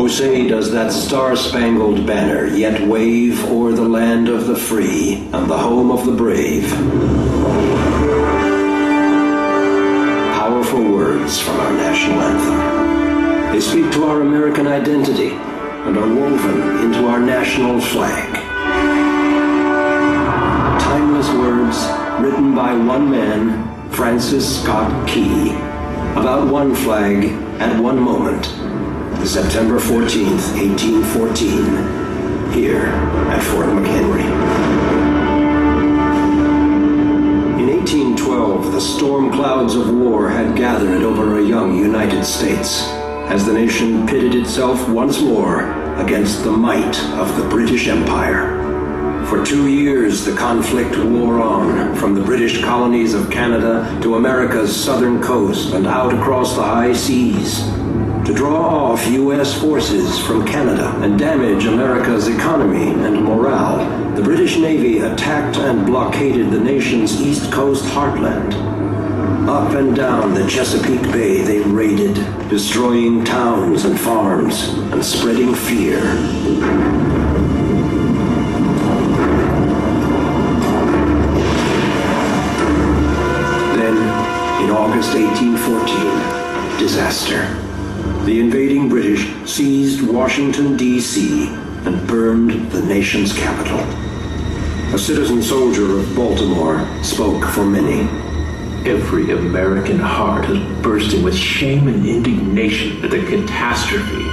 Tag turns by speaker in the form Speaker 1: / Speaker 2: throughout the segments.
Speaker 1: Oh, say does that star-spangled banner yet wave o'er the land of the free and the home of the brave. Powerful words from our national anthem. They speak to our American identity and are woven into our national flag. Timeless words written by one man, Francis Scott Key, about one flag at one moment. September 14th, 1814, here at Fort McHenry. In 1812, the storm clouds of war had gathered over a young United States as the nation pitted itself once more against the might of the British Empire. For 2 years, the conflict wore on, from the British colonies of Canada to America's southern coast and out across the high seas. To draw off U.S. forces from Canada and damage America's economy and morale, the British Navy attacked and blockaded the nation's East Coast heartland. Up and down the Chesapeake Bay they raided, destroying towns and farms and spreading fear. Then, in August 1814, disaster. The invading British seized Washington, D.C., and burned the nation's capital. A citizen soldier of Baltimore spoke for many.
Speaker 2: Every American heart is bursting with shame and indignation at the catastrophe.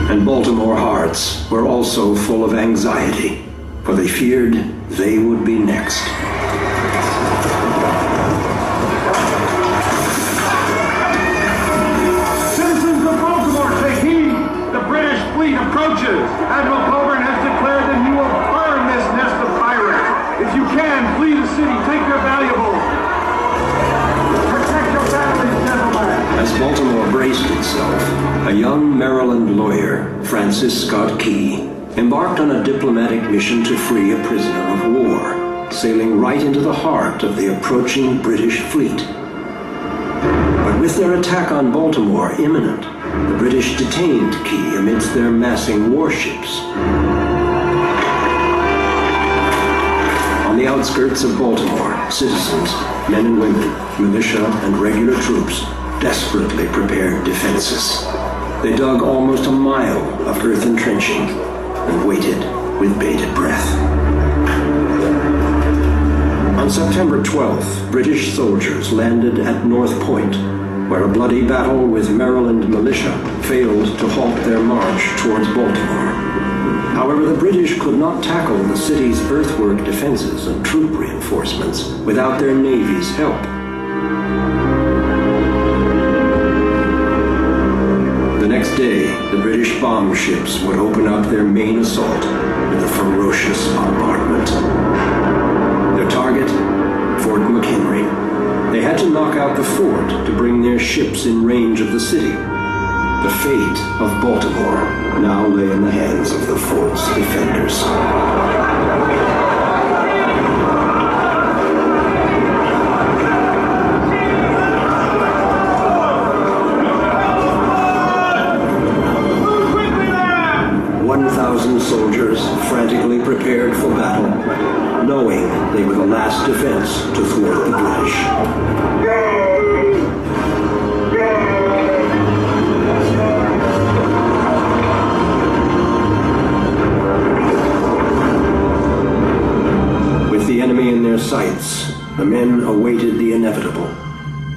Speaker 1: And Baltimore hearts were also full of anxiety, for they feared they would be next.
Speaker 3: Approaches. Admiral Colburn has declared that he will burn this nest of pirates. If you can, flee the city. Take your valuables. Protect your families, gentlemen.
Speaker 1: As Baltimore braced itself, a young Maryland lawyer, Francis Scott Key, embarked on a diplomatic mission to free a prisoner of war, sailing right into the heart of the approaching British fleet. But with their attack on Baltimore imminent, the British detained Key amidst their massing warships. On the outskirts of Baltimore, citizens, men and women, militia, and regular troops desperately prepared defenses. They dug almost a mile of earth entrenching and waited with bated breath. On September 12th, British soldiers landed at North Point, where a bloody battle with Maryland militia failed to halt their march towards Baltimore. However, the British could not tackle the city's earthwork defenses and troop reinforcements without their Navy's help. The next day, the British bomb ships would open up their main assault with a ferocious bombardment. Their target, Fort McHenry. They had to knock out the fort to bring their ships in range of the city. The fate of Baltimore now lay in the hands of the fort's defenders. 1,000 soldiers frantically prepared for battle, knowing they were the last defense to thwart the British. With the enemy in their sights, the men awaited the inevitable,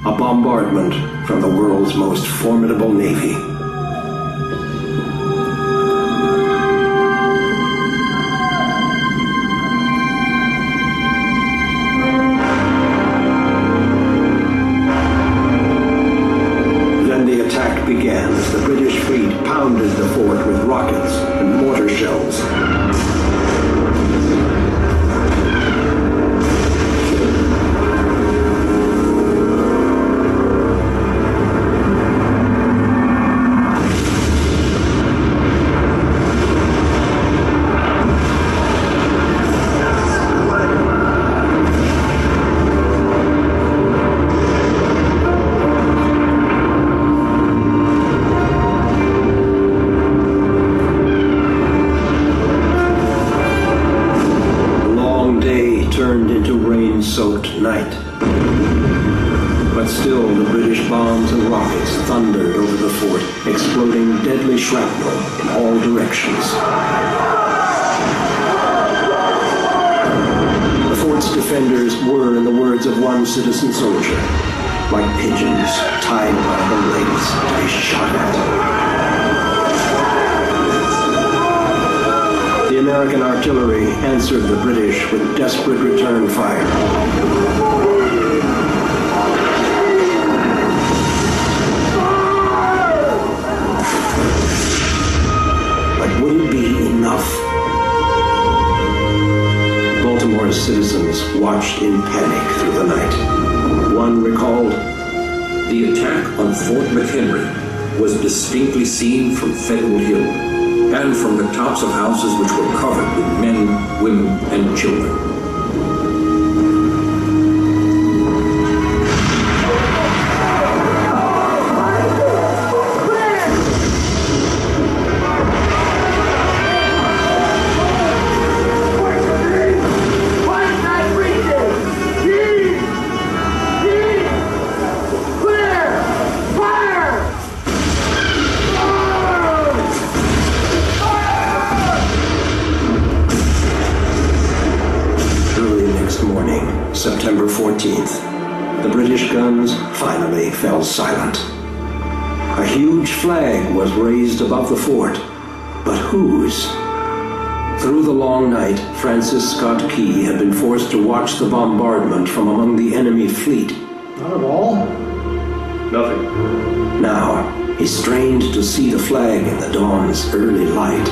Speaker 1: a bombardment from the world's most formidable navy. Began as the British fleet pounded the fort with rockets and mortar shells. But still, the British bombs and rockets thundered over the fort, exploding deadly shrapnel in all directions. The fort's defenders were, in the words of one citizen soldier, like pigeons tied by the legs to be shot at. The American artillery answered the British with desperate return fire. Would it be enough? Baltimore's citizens watched in panic through the night. One recalled,
Speaker 4: "The attack on Fort McHenry was distinctly seen from Federal Hill and from the tops of houses which were covered with men, women, and children."
Speaker 1: September 14th, the British guns finally fell silent. A huge flag was raised above the fort, but whose? Through the long night, Francis Scott Key had been forced to watch the bombardment from among the enemy fleet.
Speaker 3: Not at all. Nothing.
Speaker 1: Now, he strained to see the flag in the dawn's early light.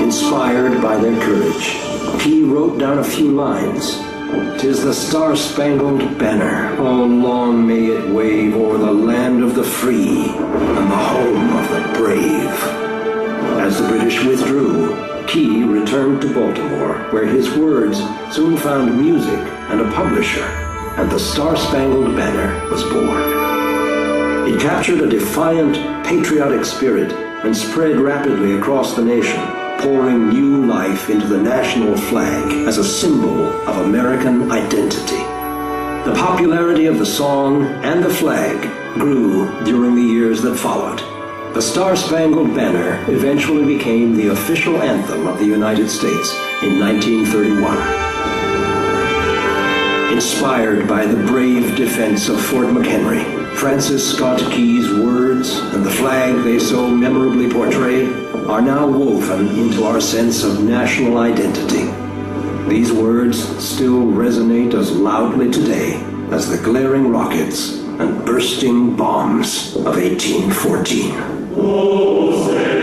Speaker 1: Inspired by their courage, Key wrote down a few lines. "'Tis the star-spangled banner, oh long may it wave o'er the land of the free and the home of the brave." As the British withdrew, Key returned to Baltimore, where his words soon found music and a publisher, and the Star-Spangled Banner was born. It captured a defiant, patriotic spirit and spread rapidly across the nation, pouring new life into the national flag as a symbol of American identity. The popularity of the song and the flag grew during the years that followed. The Star-Spangled Banner eventually became the official anthem of the United States in 1931. Inspired by the brave defense of Fort McHenry, Francis Scott Key's words and the flag they so memorably portray are now woven into our sense of national identity. These words still resonate as loudly today as the glaring rockets and bursting bombs of 1814. Oh, say